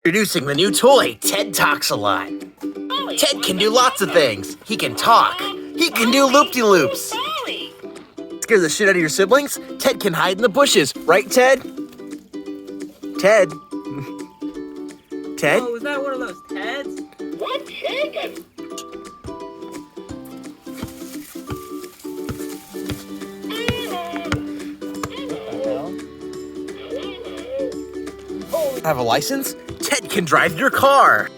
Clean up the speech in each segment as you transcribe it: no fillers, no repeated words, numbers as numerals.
Introducing the new toy, Ted Talks a Lot. Ted can do lots of things. He can talk. He can do loop-de-loops. Scare the shit out of your siblings? Ted can hide in the bushes, right, Ted? Ted? Ted? Oh, is that one of those Teds? One second. Have a license? Ted can drive your car.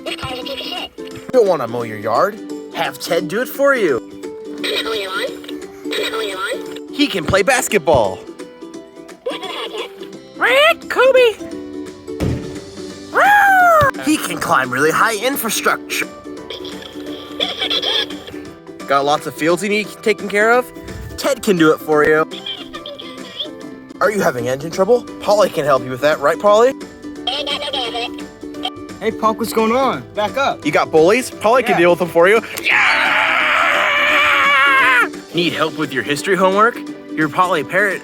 This car's a piece of shit. Don't want to mow your yard? Have Ted do it for you. Mow your lawn? Mow your lawn? He can play basketball. What the heck, Ted? Red Kobe. He can climb really high infrastructure. Got lots of fields you need taken care of? Ted can do it for you. Are you having engine trouble? Polly can help you with that, right, Polly? Ain't got no gas in it. Hey, Punk, what's going on? Back up. You got bullies? Polly can Yeah. deal with them for you. Need help with your history homework? Your Polly Parrot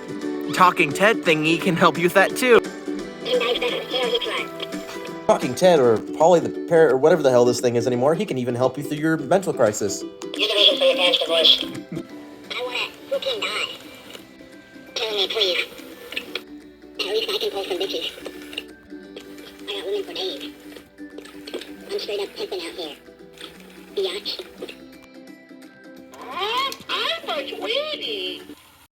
Talking Ted thingy can help you with that too. Nice better. Here's your try. Talking Ted or Polly the Parrot or whatever the hell this thing is anymore, he can even help you through your mental crisis. Use the reason for your parents' divorce. I want it. Who can die? Tell me, please. At least I can pull some bitches. I got women for days. I'm straight up pimping out here. Biatch. I'm a sweetie.